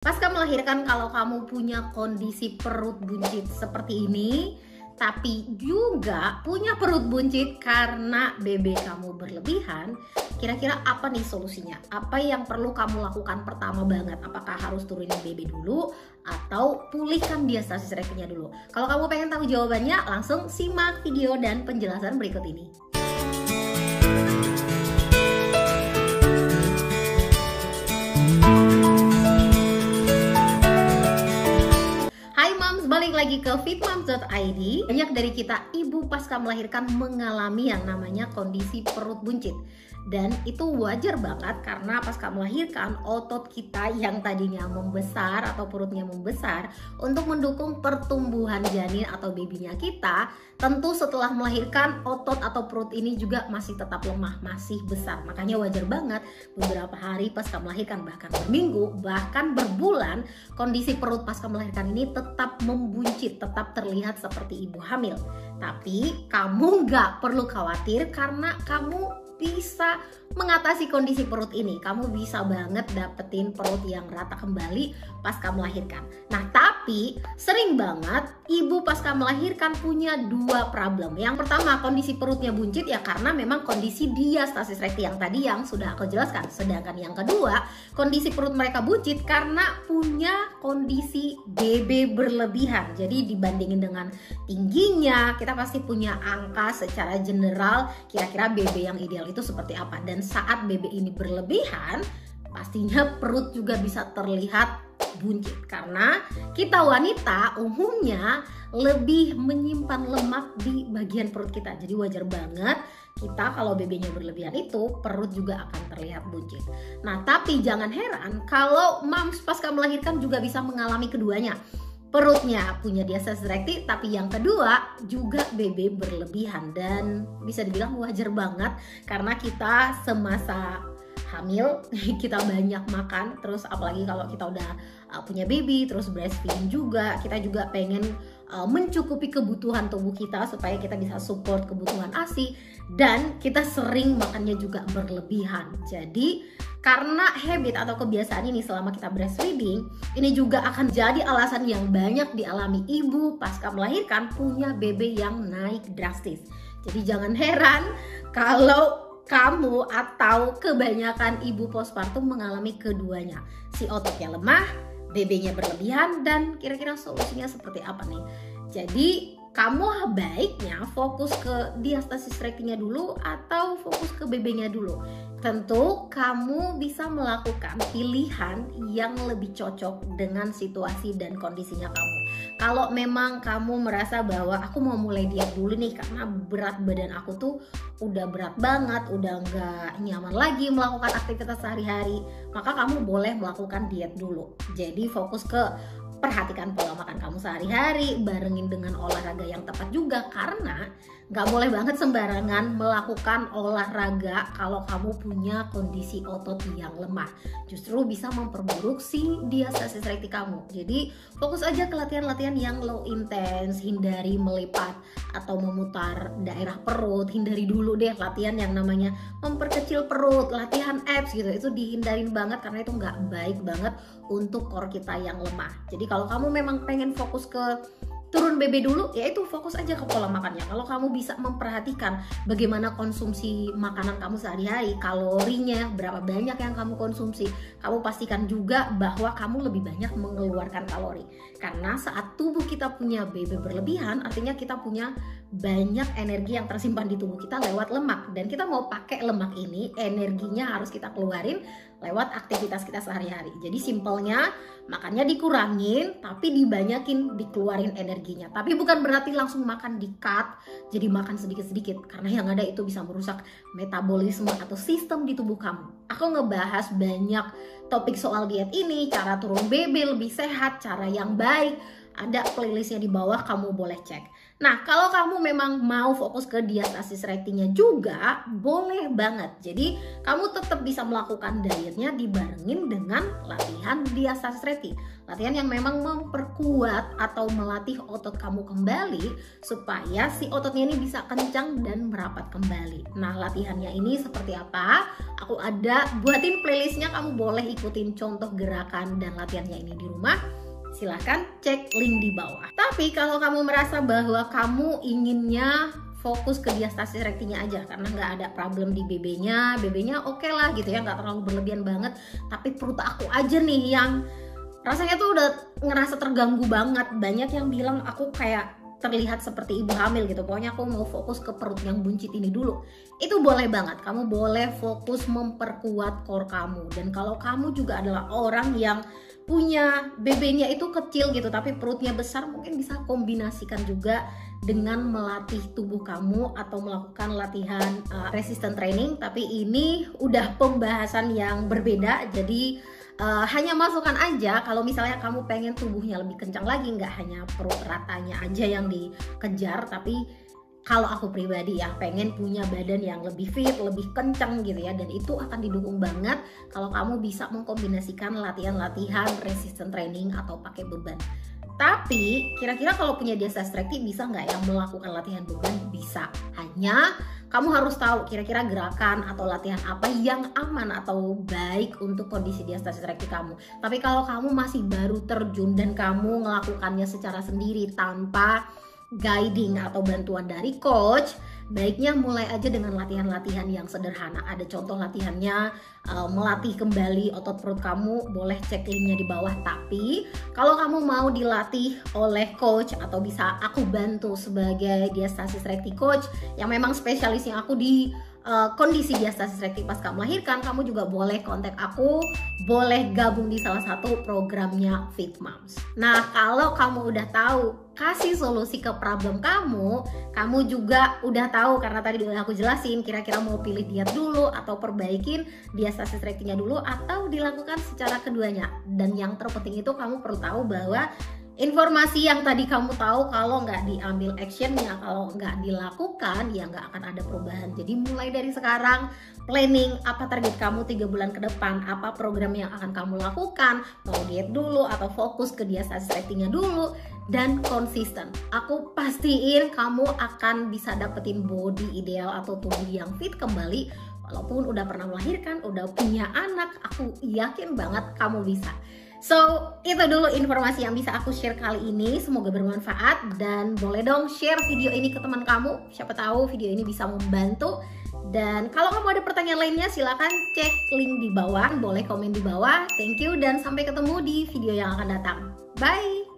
Pasca melahirkan, kalau kamu punya kondisi perut buncit seperti ini, tapi juga punya perut buncit karena BB kamu berlebihan, kira-kira apa nih solusinya? Apa yang perlu kamu lakukan pertama banget? Apakah harus turunin BB dulu atau pulihkan diastasis rektinya dulu? Kalau kamu pengen tahu jawabannya, langsung simak video dan penjelasan berikut ini. Balik lagi ke fitmoms.id. Banyak dari kita ibu pasca melahirkan mengalami yang namanya kondisi perut buncit. Dan itu wajar banget karena pasca melahirkan otot kita yang tadinya membesar atau perutnya membesar untuk mendukung pertumbuhan janin atau babynya kita, tentu setelah melahirkan otot atau perut ini juga masih tetap lemah, masih besar. Makanya wajar banget beberapa hari pasca melahirkan, bahkan berminggu, bahkan berbulan, kondisi perut pasca melahirkan ini tetap membuncit, tetap terlihat seperti ibu hamil. Tapi kamu nggak perlu khawatir karena kamu bisa mengatasi kondisi perut ini. Kamu bisa banget dapetin perut yang rata kembali pasca melahirkan. Nah, tapi sering banget ibu pasca melahirkan punya dua problem. Yang pertama, kondisi perutnya buncit ya karena memang kondisi diastasis rekti yang tadi yang sudah aku jelaskan. Sedangkan yang kedua, kondisi perut mereka buncit karena punya kondisi BB berlebihan. Jadi dibandingin dengan tingginya, kita pasti punya angka secara general kira-kira BB yang ideal itu seperti apa. Dan saat BB ini berlebihan, pastinya perut juga bisa terlihat buncit karena kita wanita umumnya lebih menyimpan lemak di bagian perut kita. Jadi wajar banget kita kalau BB-nya berlebihan itu perut juga akan terlihat buncit. Nah, tapi jangan heran kalau moms pasca melahirkan juga bisa mengalami keduanya. Perutnya punya diastasis rekti, tapi yang kedua juga BB berlebihan. Dan bisa dibilang wajar banget karena kita semasa hamil kita banyak makan, terus apalagi kalau kita udah punya baby, terus breastfeeding juga, kita juga pengen mencukupi kebutuhan tubuh kita supaya kita bisa support kebutuhan ASI, dan kita sering makannya juga berlebihan. Jadi karena habit atau kebiasaan ini selama kita breastfeeding, ini juga akan jadi alasan yang banyak dialami ibu pasca melahirkan punya BB yang naik drastis. Jadi jangan heran kalau kamu atau kebanyakan ibu postpartum mengalami keduanya. Si ototnya lemah, BB-nya berlebihan, dan kira-kira solusinya seperti apa nih? Jadi kamu baiknya fokus ke diastasis rektinya dulu atau fokus ke BB-nya dulu. Tentu kamu bisa melakukan pilihan yang lebih cocok dengan situasi dan kondisinya kamu. Kalau memang kamu merasa bahwa aku mau mulai diet dulu nih karena berat badan aku tuh udah berat banget, udah nggak nyaman lagi melakukan aktivitas sehari-hari, maka kamu boleh melakukan diet dulu. Jadi fokus ke perhatikan pola makan kamu sehari-hari, barengin dengan olahraga yang tepat juga, karena nggak boleh banget sembarangan melakukan olahraga kalau kamu punya kondisi otot yang lemah. Justru bisa memperburuk si diastasis rekti kamu. Jadi fokus aja ke latihan-latihan yang low intense, hindari melipat atau memutar daerah perut, hindari dulu deh latihan yang namanya memperkecil perut, latihan abs gitu, itu dihindarin banget karena itu nggak baik banget untuk core kita yang lemah. Jadi kalau kamu memang pengen fokus ke turun BB dulu, ya itu fokus aja ke pola makannya. Kalau kamu bisa memperhatikan bagaimana konsumsi makanan kamu sehari-hari, kalorinya, berapa banyak yang kamu konsumsi, kamu pastikan juga bahwa kamu lebih banyak mengeluarkan kalori. Karena saat tubuh kita punya BB berlebihan, artinya kita punya banyak energi yang tersimpan di tubuh kita lewat lemak. Dan kita mau pakai lemak ini, energinya harus kita keluarin lewat aktivitas kita sehari-hari. Jadi simpelnya makannya dikurangin tapi dibanyakin, dikeluarin energinya. Tapi bukan berarti langsung makan di-cut jadi makan sedikit-sedikit, karena yang ada itu bisa merusak metabolisme atau sistem di tubuh kamu. Aku ngebahas banyak topik soal diet ini, cara turun BB lebih sehat, cara yang baik. Ada playlistnya di bawah, kamu boleh cek. Nah, kalau kamu memang mau fokus ke diastasis rectinya juga, boleh banget. Jadi, kamu tetap bisa melakukan dietnya dibarengin dengan latihan diastasis recti. Latihan yang memang memperkuat atau melatih otot kamu kembali supaya si ototnya ini bisa kencang dan merapat kembali. Nah, latihannya ini seperti apa? Aku ada buatin playlistnya, kamu boleh ikutin contoh gerakan dan latihannya ini di rumah. Silahkan cek link di bawah. Tapi kalau kamu merasa bahwa kamu inginnya fokus ke diastasis rectinya aja karena nggak ada problem di BB-nya oke lah gitu ya, nggak terlalu berlebihan banget. Tapi perut aku aja nih yang rasanya tuh udah ngerasa terganggu banget. Banyak yang bilang aku kayak terlihat seperti ibu hamil gitu. Pokoknya aku mau fokus ke perut yang buncit ini dulu. Itu boleh banget. Kamu boleh fokus memperkuat core kamu. Dan kalau kamu juga adalah orang yang punya BB-nya itu kecil gitu tapi perutnya besar, mungkin bisa kombinasikan juga dengan melatih tubuh kamu atau melakukan latihan resistance training. Tapi ini udah pembahasan yang berbeda, jadi hanya masukkan aja kalau misalnya kamu pengen tubuhnya lebih kencang lagi, nggak hanya perut ratanya aja yang dikejar. Tapi kalau aku pribadi ya pengen punya badan yang lebih fit, lebih kencang gitu ya, dan itu akan didukung banget kalau kamu bisa mengkombinasikan latihan-latihan resistance training atau pakai beban. Tapi kira-kira kalau punya diastasis recti bisa nggak ya melakukan latihan beban? Bisa. Hanya kamu harus tahu kira-kira gerakan atau latihan apa yang aman atau baik untuk kondisi diastasis recti kamu. Tapi kalau kamu masih baru terjun dan kamu melakukannya secara sendiri tanpa guiding atau bantuan dari coach, baiknya mulai aja dengan latihan-latihan yang sederhana. Ada contoh latihannya, melatih kembali otot perut kamu, boleh cek linknya di bawah. Tapi kalau kamu mau dilatih oleh coach atau bisa aku bantu sebagai diastasis recti coach yang memang spesialisnya aku di kondisi diastasis recti pasca melahirkan, kamu juga boleh kontak aku, boleh gabung di salah satu programnya Fit Moms. Nah, kalau kamu udah tahu kasih solusi ke problem kamu juga udah tahu karena tadi udah aku jelasin kira-kira mau pilih diet dulu atau perbaikin diastasis rectinya dulu atau dilakukan secara keduanya. Dan yang terpenting itu kamu perlu tahu bahwa informasi yang tadi kamu tahu kalau nggak diambil actionnya, kalau nggak dilakukan ya nggak akan ada perubahan. Jadi mulai dari sekarang planning apa target kamu 3 bulan ke depan, apa program yang akan kamu lakukan, mau diet dulu atau fokus ke diastasis rectinya dulu, dan konsisten. Aku pastiin kamu akan bisa dapetin body ideal atau tubuh yang fit kembali walaupun udah pernah melahirkan, udah punya anak. Aku yakin banget kamu bisa. So, itu dulu informasi yang bisa aku share kali ini. Semoga bermanfaat dan boleh dong share video ini ke teman kamu. Siapa tahu video ini bisa membantu. Dan kalau kamu ada pertanyaan lainnya silakan cek link di bawah, boleh komen di bawah. Thank you dan sampai ketemu di video yang akan datang. Bye!